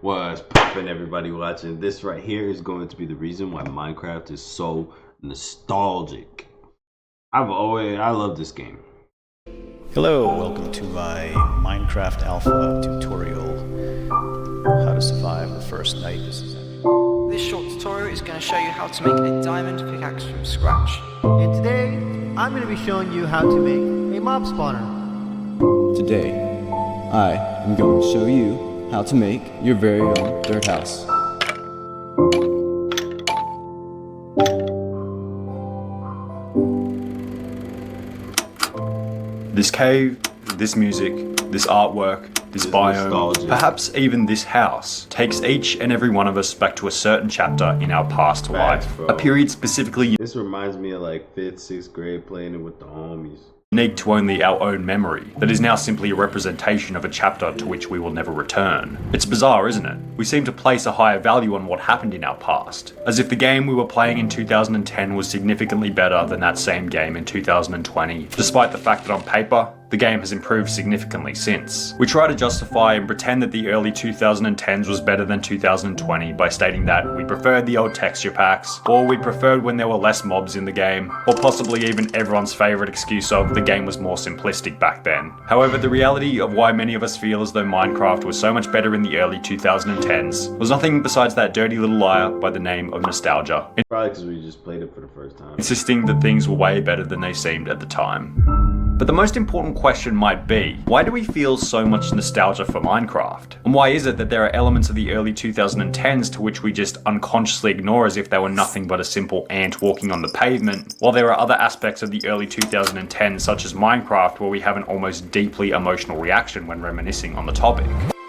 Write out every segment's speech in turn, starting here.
What's poppin', everybody watching? This right here is going to be the reason why Minecraft is so nostalgic. I love this game. Hello, welcome to my Minecraft Alpha tutorial. How to survive the first night. This short tutorial is going to show you how to make a diamond pickaxe from scratch. And today, I'm going to be showing you how to make a mob spawner. Today, I am going to show you how to make your very own dirt house. This cave, this music, this artwork, this biome, nostalgia. perhaps even this house, takes each and every one of us back to a certain chapter in our past Facts, life. bro. A period specifically This reminds me of like 5th, 6th grade playing it with the homies. unique to only our own memory, that is now simply a representation of a chapter to which we will never return. It's bizarre, isn't it? We seem to place a higher value on what happened in our past, as if the game we were playing in 2010 was significantly better than that same game in 2020, despite the fact that on paper, the game has improved significantly since. We try to justify and pretend that the early 2010s was better than 2020 by stating that we preferred the old texture packs, or we preferred when there were less mobs in the game, or possibly even everyone's favourite excuse of the game was more simplistic back then. However, the reality of why many of us feel as though Minecraft was so much better in the early 2010s was nothing besides that dirty little liar by the name of nostalgia, Probably because we just played it for the first time. insisting that things were way better than they seemed at the time. But the most important question might be, why do we feel so much nostalgia for Minecraft? And why is it that there are elements of the early 2010s to which we just unconsciously ignore as if they were nothing but a simple ant walking on the pavement, while there are other aspects of the early 2010s such as Minecraft where we have an almost deeply emotional reaction when reminiscing on the topic?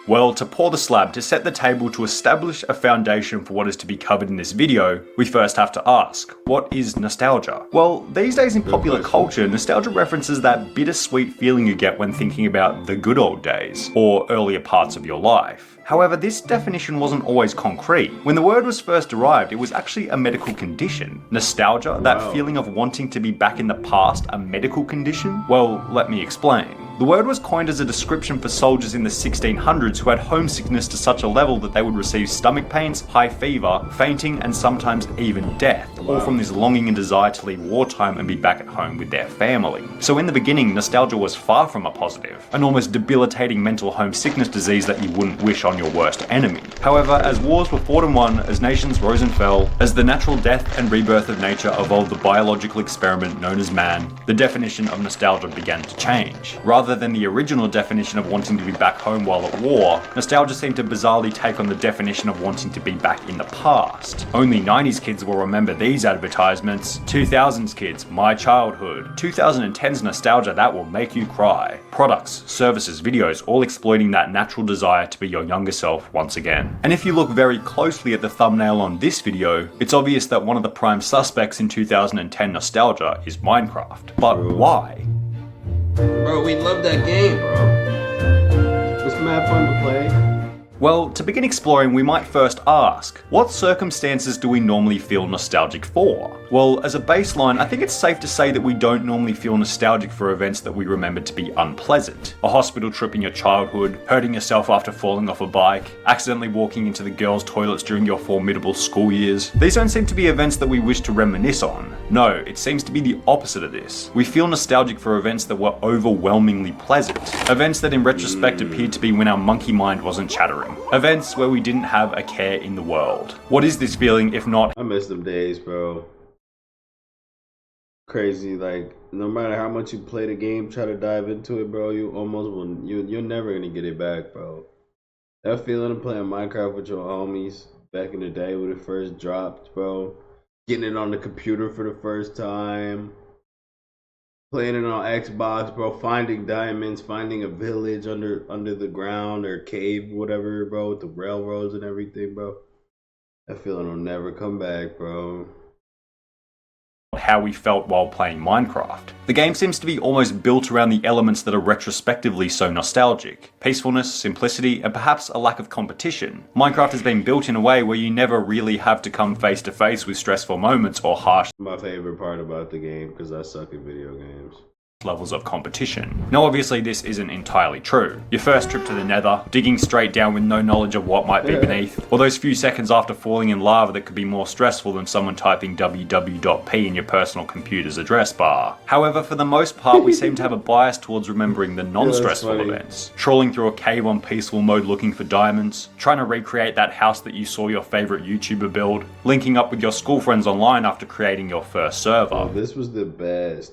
Well, to pour the slab, to set the table, to establish a foundation for what is to be covered in this video, we first have to ask, what is nostalgia? Well, these days in popular culture, nostalgia references that bittersweet feeling you get when thinking about the good old days, or earlier parts of your life. However, this definition wasn't always concrete. When the word was first derived, it was actually a medical condition. Nostalgia, that feeling of wanting to be back in the past, a medical condition? Well, let me explain. The word was coined as a description for soldiers in the 1600s who had homesickness to such a level that they would receive stomach pains, high fever, fainting, and sometimes even death, all from this longing and desire to leave wartime and be back at home with their family. So in the beginning, nostalgia was far from a positive, an almost debilitating mental homesickness disease that you wouldn't wish on your worst enemy. However, as wars were fought and won, as nations rose and fell, as the natural death and rebirth of nature evolved the biological experiment known as man, the definition of nostalgia began to change. Rather than the original definition of wanting to be back home while at war, nostalgia seemed to bizarrely take on the definition of wanting to be back in the past. Only 90s kids will remember these advertisements. 2000s kids, my childhood. 2010s nostalgia that will make you cry. Products, services, videos, all exploiting that natural desire to be your younger self once again. And if you look very closely at the thumbnail on this video, it's obvious that one of the prime suspects in 2010 nostalgia is Minecraft. But why? Bro, we love that game, bro. It's mad fun to play. Well, to begin exploring, we might first ask, what circumstances do we normally feel nostalgic for? Well, as a baseline, I think it's safe to say that we don't normally feel nostalgic for events that we remember to be unpleasant. A hospital trip in your childhood, hurting yourself after falling off a bike, accidentally walking into the girls' toilets during your formidable school years. These don't seem to be events that we wish to reminisce on. No, it seems to be the opposite of this. We feel nostalgic for events that were overwhelmingly pleasant. Events that in retrospect appeared to be when our monkey mind wasn't chattering. Events where we didn't have a care in the world. What is this feeling if not? I miss them days, bro. Crazy, like, no matter how much you play the game, try to dive into it, bro, you almost will, you're never gonna get it back, bro. That feeling of playing Minecraft with your homies back in the day when it first dropped, bro. Getting it on the computer for the first time. Playing it on Xbox, bro, finding diamonds, finding a village under the ground or cave, whatever, bro, with the railroads and everything, bro. That feeling will never come back, bro. How we felt while playing Minecraft. The game seems to be almost built around the elements that are retrospectively so nostalgic. Peacefulness, simplicity, and perhaps a lack of competition. Minecraft has been built in a way where you never really have to come face to face with stressful moments or harsh My favorite part about the game, because I suck at video games. levels of competition. Now obviously this isn't entirely true. Your first trip to the nether, digging straight down with no knowledge of what might be beneath, or those few seconds after falling in lava that could be more stressful than someone typing www.p in your personal computer's address bar. However, for the most part we seem to have a bias towards remembering the non-stressful events. Trawling through a cave on peaceful mode looking for diamonds, trying to recreate that house that you saw your favourite YouTuber build, linking up with your school friends online after creating your first server. Oh, this was the best.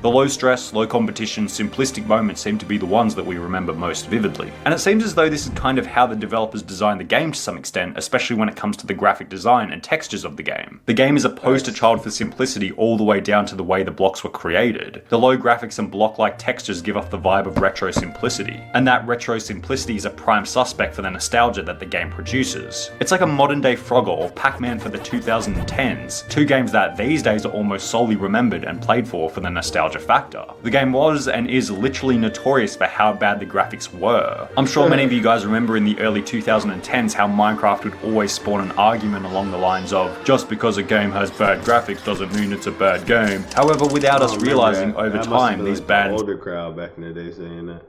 The low stress, low competition, simplistic moments seem to be the ones that we remember most vividly. And it seems as though this is kind of how the developers designed the game to some extent, especially when it comes to the graphic design and textures of the game. The game is a poster child for simplicity all the way down to the way the blocks were created. The low graphics and block-like textures give off the vibe of retro simplicity, and that retro simplicity is a prime suspect for the nostalgia that the game produces. It's like a modern day Frogger or Pac-Man for the 2010s, two games that these days are almost solely remembered and played for the nostalgia factor. The game was and is literally notorious for how bad the graphics were. I'm sure many of you guys remember in the early 2010s how Minecraft would always spawn an argument along the lines of, just because a game has bad graphics doesn't mean it's a bad game. However, without us realizing over time these bad older crowd back in the day saying that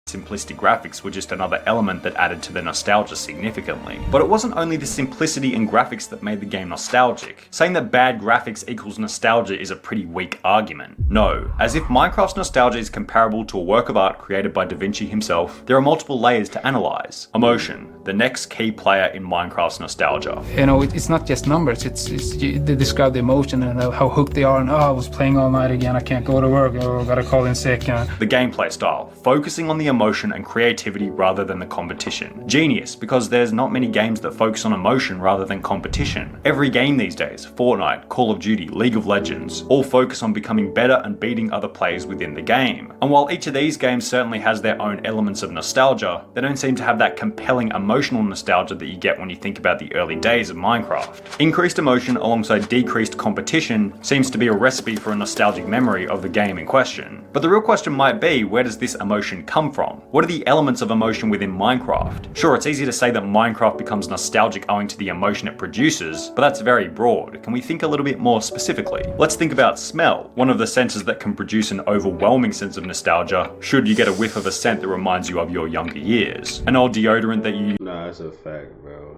simplistic graphics were just another element that added to the nostalgia significantly. But it wasn't only the simplicity and graphics that made the game nostalgic. Saying that bad graphics equals nostalgia is a pretty weak argument. No, as if Minecraft's nostalgia is comparable to a work of art created by Da Vinci himself, there are multiple layers to analyze. Emotion, the next key player in Minecraft's nostalgia. You know, it's not just numbers, they describe the emotion and how hooked they are, and I was playing all night again, I can't go to work, I gotta call in sick. The gameplay style, focusing on the emotion and creativity rather than the competition. Genius, because there's not many games that focus on emotion rather than competition. Every game these days, Fortnite, Call of Duty, League of Legends, all focus on becoming better and beating other players within the game. And while each of these games certainly has their own elements of nostalgia, they don't seem to have that compelling emotional nostalgia that you get when you think about the early days of Minecraft. Increased emotion alongside decreased competition seems to be a recipe for a nostalgic memory of the game in question. But the real question might be, where does this emotion come from? What are the elements of emotion within Minecraft? Sure, it's easy to say that Minecraft becomes nostalgic owing to the emotion it produces, but that's very broad. Can we think a little bit more specifically? Let's think about smell, one of the senses that can produce an overwhelming sense of nostalgia should you get a whiff of a scent that reminds you of your younger years. An old deodorant that you Nah, that's a fact, bro.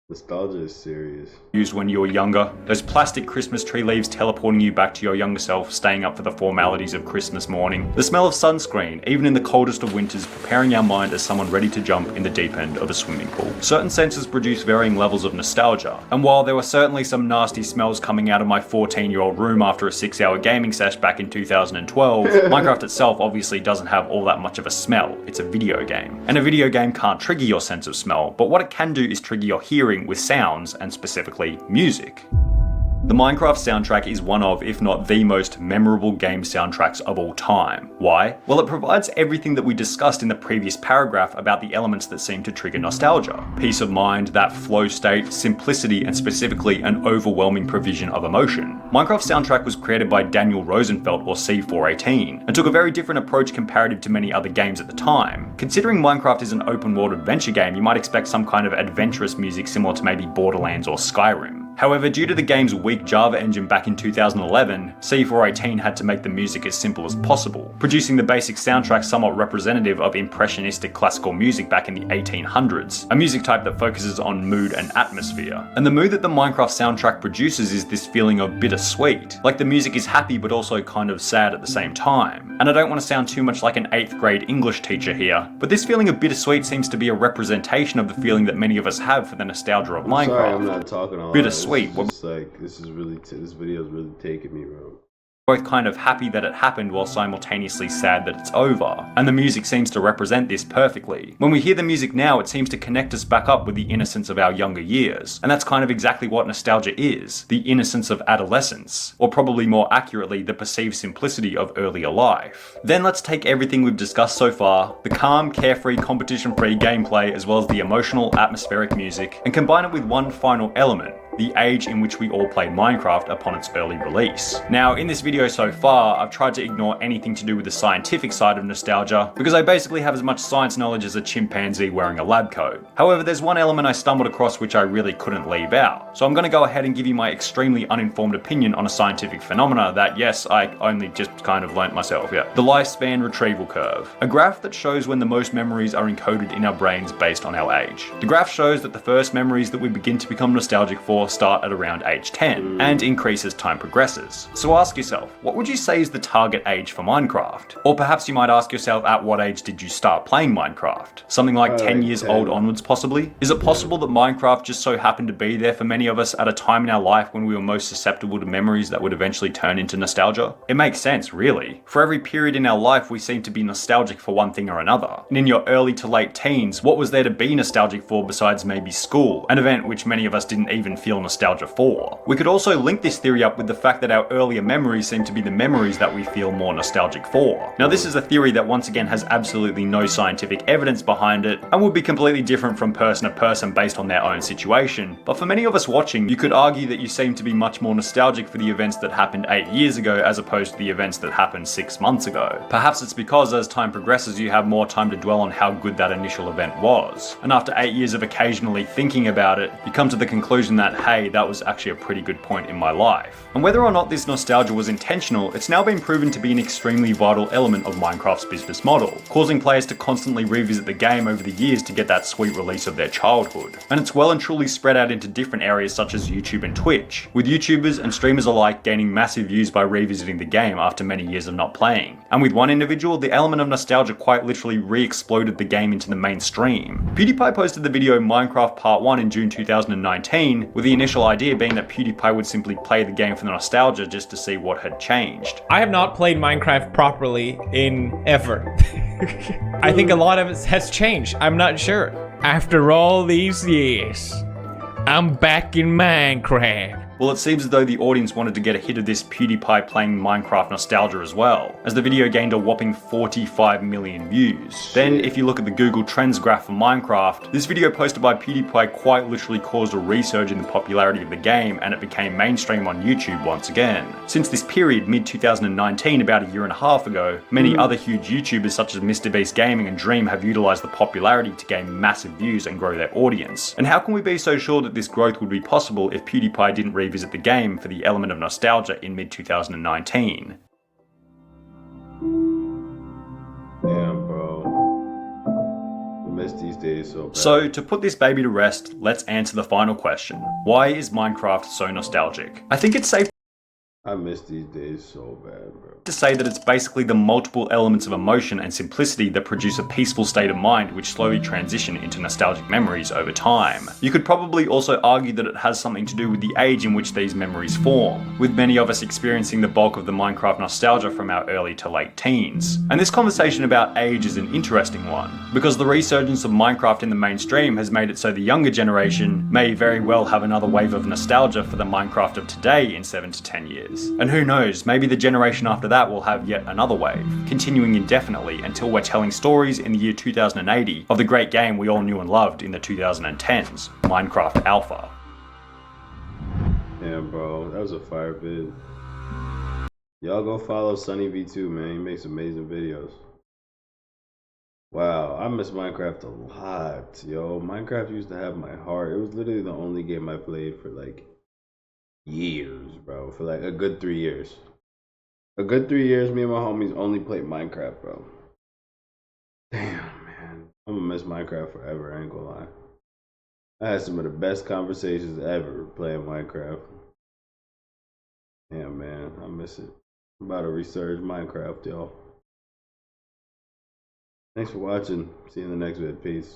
Nostalgia is serious. Used when you were younger, those plastic Christmas tree leaves teleporting you back to your younger self, staying up for the formalities of Christmas morning, the smell of sunscreen, even in the coldest of winters, preparing our mind as someone ready to jump in the deep end of a swimming pool. Certain senses produce varying levels of nostalgia, and while there were certainly some nasty smells coming out of my 14-year-old room after a 6-hour gaming sesh back in 2012, Minecraft itself obviously doesn't have all that much of a smell. It's a video game. And a video game can't trigger your sense of smell, but what it can do is trigger your hearing with sounds, and specifically music. The Minecraft soundtrack is one of, if not the most memorable game soundtracks of all time. Why? Well, it provides everything that we discussed in the previous paragraph about the elements that seem to trigger nostalgia. Peace of mind, that flow state, simplicity, and specifically an overwhelming provision of emotion. Minecraft's soundtrack was created by Daniel Rosenfeld, or C418, and took a very different approach comparative to many other games at the time. Considering Minecraft is an open world adventure game, you might expect some kind of adventurous music similar to maybe Borderlands or Skyrim. However, due to the game's weak Java engine back in 2011, C418 had to make the music as simple as possible, producing the basic soundtrack somewhat representative of impressionistic classical music back in the 1800s, a music type that focuses on mood and atmosphere. And the mood that the Minecraft soundtrack produces is this feeling of bittersweet, like the music is happy but also kind of sad at the same time. And I don't want to sound too much like an 8th grade English teacher here, but this feeling of bittersweet seems to be a representation of the feeling that many of us have for the nostalgia of Minecraft. Sorry, I'm not talking all Bittersweet. It's like, this video is really taking me, bro. Both kind of happy that it happened while simultaneously sad that it's over, and the music seems to represent this perfectly. When we hear the music now, it seems to connect us back up with the innocence of our younger years, and that's kind of exactly what nostalgia is, the innocence of adolescence, or probably more accurately, the perceived simplicity of earlier life. Then let's take everything we've discussed so far, the calm, carefree, competition-free gameplay, as well as the emotional, atmospheric music, and combine it with one final element, the age in which we all played Minecraft upon its early release. Now, in this video so far, I've tried to ignore anything to do with the scientific side of nostalgia, because I basically have as much science knowledge as a chimpanzee wearing a lab coat. However, there's one element I stumbled across which I really couldn't leave out. So I'm going to go ahead and give you my extremely uninformed opinion on a scientific phenomena that, yes, I only just kind of learnt myself, yeah. The lifespan retrieval curve. A graph that shows when the most memories are encoded in our brains based on our age. The graph shows that the first memories that we begin to become nostalgic for start at around age 10 and increase as time progresses. So ask yourself, what would you say is the target age for Minecraft? Or perhaps you might ask yourself, at what age did you start playing Minecraft? Something like 10 years old onwards possibly? Is it possible that Minecraft just so happened to be there for many of us at a time in our life when we were most susceptible to memories that would eventually turn into nostalgia? It makes sense, really. For every period in our life we seem to be nostalgic for one thing or another. And in your early to late teens, what was there to be nostalgic for besides maybe school, an event which many of us didn't even feel nostalgia for? We could also link this theory up with the fact that our earlier memories seem to be the memories that we feel more nostalgic for. Now, this is a theory that once again has absolutely no scientific evidence behind it and would be completely different from person to person based on their own situation, but for many of us watching, you could argue that you seem to be much more nostalgic for the events that happened 8 years ago as opposed to the events that happened 6 months ago. Perhaps it's because as time progresses you have more time to dwell on how good that initial event was, and after 8 years of occasionally thinking about it, you come to the conclusion that, hey, that was actually a pretty good point in my life. And whether or not this nostalgia was intentional, it's now been proven to be an extremely vital element of Minecraft's business model, causing players to constantly revisit the game over the years to get that sweet release of their childhood. And it's well and truly spread out into different areas such as YouTube and Twitch, with YouTubers and streamers alike gaining massive views by revisiting the game after many years of not playing. And with one individual, the element of nostalgia quite literally re-exploded the game into the mainstream. PewDiePie posted the video Minecraft Part 1 in June 2019, with the initial idea being that PewDiePie would simply play the game for the nostalgia just to see what had changed. I have not played Minecraft properly in ever. I think a lot of it has changed. I'm not sure. After all these years, I'm back in Minecraft. Well, it seems as though the audience wanted to get a hit of this PewDiePie playing Minecraft nostalgia as well, as the video gained a whopping 45 million views. Then, if you look at the Google Trends graph for Minecraft, this video posted by PewDiePie quite literally caused a resurge in the popularity of the game, and it became mainstream on YouTube once again. Since this period, mid-2019, about a year and a half ago, many other huge YouTubers such as MrBeast Gaming and Dream have utilised the popularity to gain massive views and grow their audience. And how can we be so sure that this growth would be possible if PewDiePie didn't revisit the game for the element of nostalgia in mid-2019? Damn, bro. I miss these days so bad. So, to put this baby to rest, let's answer the final question. Why is Minecraft so nostalgic? I think it's safe I miss these days so bad, bro. to say that it's basically the multiple elements of emotion and simplicity that produce a peaceful state of mind which slowly transition into nostalgic memories over time. You could probably also argue that it has something to do with the age in which these memories form, with many of us experiencing the bulk of the Minecraft nostalgia from our early to late teens. And this conversation about age is an interesting one, because the resurgence of Minecraft in the mainstream has made it so the younger generation may very well have another wave of nostalgia for the Minecraft of today in 7 to 10 years. And who knows, maybe the generation after that will have yet another wave, continuing indefinitely until we're telling stories in the year 2080 of the great game we all knew and loved in the 2010s, Minecraft Alpha. Yeah, bro, that was a fire vid. Y'all go follow SunnyV2, man. He makes amazing videos. Wow, I miss Minecraft a lot, yo. Minecraft used to have my heart. It was literally the only game I played for like years, bro. For like a good 3 years. A good 3 years, me and my homies only played Minecraft, bro. Damn, man. I'm gonna miss Minecraft forever, I ain't gonna lie. I had some of the best conversations ever playing Minecraft. Yeah, man, I miss it. I'm about to resurge Minecraft, y'all. Thanks for watching. See you in the next vid. Peace.